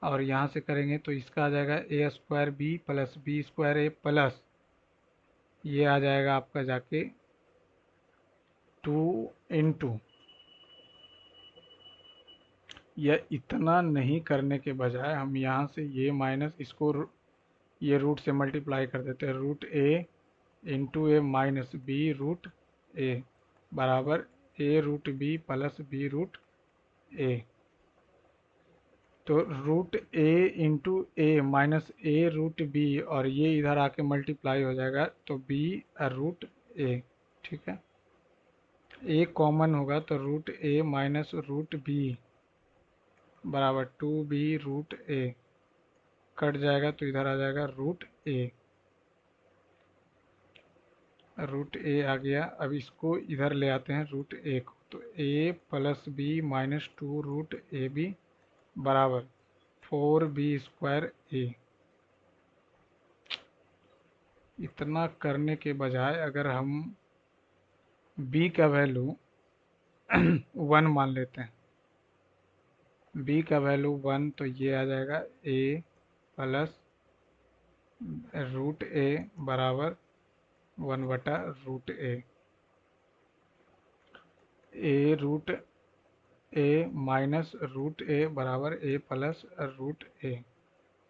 और यहाँ से करेंगे तो इसका आ जाएगा a² b plus b² a plus ये आ जाएगा आपका जाके 2 × यह इतना नहीं करने के बजाय हम यहाँ से ये माइनस इसको ये रूट से मल्टीप्लाई कर देते हैं। √a × a - b √a बराबर a √b + b √a। तो √a × a - a√b और ये इधर आके मल्टीप्लाई हो जाएगा तो b/√a। ठीक है, a कॉमन होगा तो √a - √b बराबर 2b√a। कट जाएगा तो इधर आ जाएगा √a आ गया। अब इसको इधर ले आते हैं √a को, तो a + b - 2 √ab बराबर 4b²a। इतना करने के बजाय अगर हम b का वैल्यू 1 मान लेते हैं, b का वैल्यू 1, तो ये आ जाएगा a + √a बराबर 1/√a। a - √a बराबर a + √a।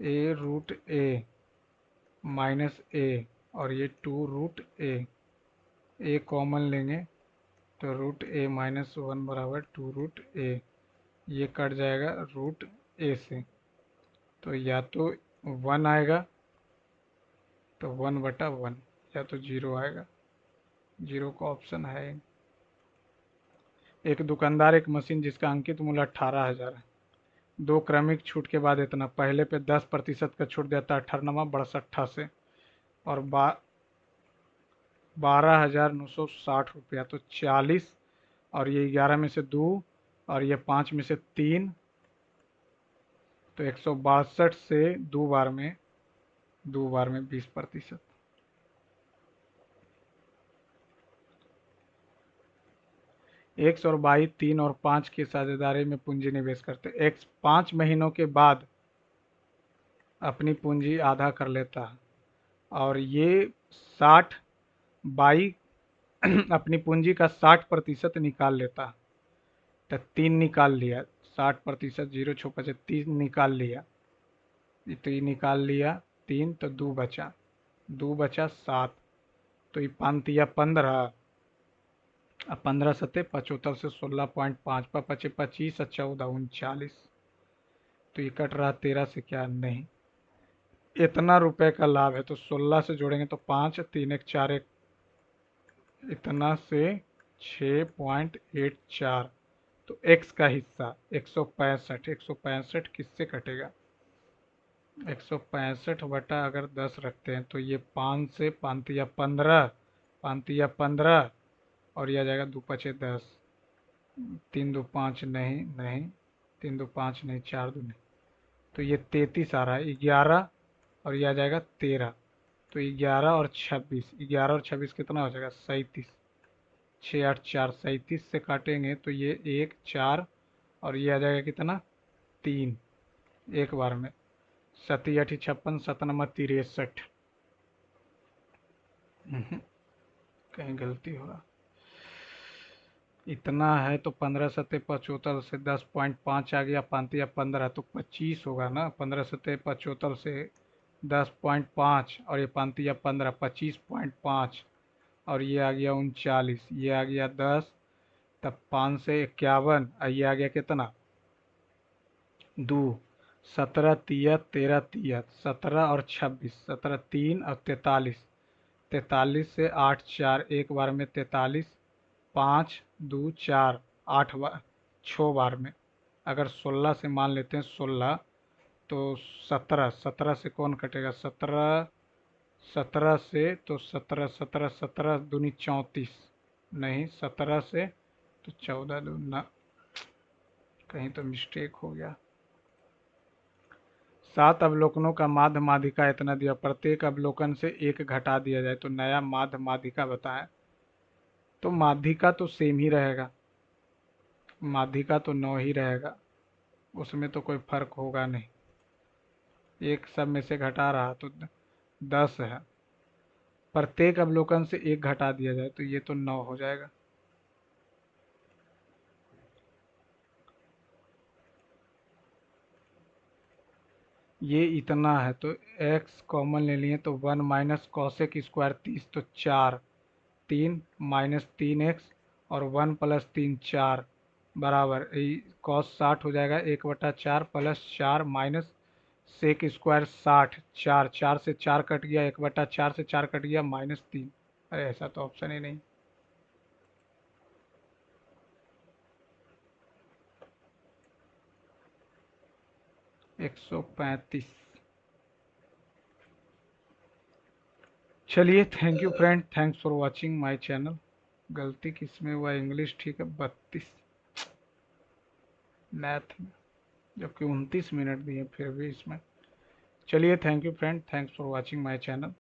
a - a और ये 2√a, a कॉमन लेंगे तो √a - 1 बराबर 2√a। ये कट जाएगा √a से, तो या तो 1 आएगा तो 1/1, या तो 0 आएगा। 0 का ऑप्शन है। एक दुकानदार एक मशीन जिसका अंकित मूल्य 18,000 है, 2 क्रमिक छूट के बाद इतना, पहले पे 10% का छूट देता है 98 से और 12,960 रुपया, तो 40 और ये 11 में से 2 और ये 5 में से 3, तो 162 से 2 बार में 20%। एक्स और वाई 3 और 5 की साझेदारी में पूंजी निवेश करते। एक्स 5 महीनों के बाद अपनी पूंजी आधा कर लेता है और ये 60 बाई अपनी पूंजी का 60% निकाल लेता है। तो 3 निकाल लिया, 60%, 0 छुपा से 3 निकाल लिया, तो ये निकाल लिया 3, तो 2 बचा, 7, तो ये 5 × 15, अब 15 सत्ते 75 से 16.5 पर 25 और 14 39, तो ये कट रहा 13 से, क्या नहीं, इतना रुपए का लाभ है। तो 16 से जोड़ेंगे तो 5, 3 1 4 1, इतना से 6.84, तो x का हिस्सा 165 किससे कटेगा? 165 अगर 10 रखते हैं तो ये 5 से 5 या 15, 5 या 15 और यह आ जाएगा 2 5 10, 3 2 5 नहीं नहीं, 3 2 5 नहीं, 4 2 नहीं, तो ये 33 आ रहा है, 11 और ये आ जाएगा 13, तो 11 और 26, 11 और 26 कितना हो जाएगा? 37, 6 8 4, 37 से काटेंगे तो ये 1 4 और ये आ जाएगा कितना? 3, एक बार में 7 8 56, 7 63, कहीं गलती होगा, इतना है तो 15 सत्ते 75 से 10.5 आ गया, 5 या 15 तो 25 होगा ना, 15 सत्ते 75 से 10.5 और ये 5 या 15, 25.5 और ये आ गया 39, ये आ गया 10, तब 5 से 51 और ये आ गया कितना? 2, 17 तिया 13 तिया, 17 और 26, 17 3 और 43, 43 से 8 4, एक बार में 43, 5 2 4, 8 बार, 6 बार में। अगर 16 से मान लेते हैं 16, तो 17, 17 से कौन कटेगा? 17, 17 से तो 17 17 17 दूनी 34, नहीं 17 से तो 14 दूना, कहीं तो मिस्टेक हो गया। 7 अवलोकनों का माध्य माध्यिका इतना दिया, प्रत्येक अवलोकन से 1 घटा दिया जाए तो नया माध्य माध्यिका बताएं। तो माध्यिका तो सेम ही रहेगा, माध्यिका तो 9 ही रहेगा, उसमें तो कोई फर्क होगा नहीं। एक सब में से घटा रहा तो 10 है, प्रत्येक अवलोकन से एक घटा दिया जाए तो ये तो 9 हो जाएगा। ये इतना है तो x कॉमन ले लिए तो 1 माइनस कॉसेक स्क्वायर 30 तो 4, 3 माइनस 3x और 1 प्लस 3 4 बराबर कॉस 60 हो जाएगा 1/4 प्लस 4 माइनस सेक स्क्वायर 60, 4 4 से 4 कट गया, 1/4 से 4 कट गया -3। अरे ऐसा तो ऑप्शन ही नहीं। 135। चलिए thank you friend, thanks for watching my channel. गलती किसमें हुआ, इंग्लिश ठीक है 32, मैथ में जबकि 29 मिनट दिए फिर भी इसमें। चलिए thank you friend, thanks for watching my channel.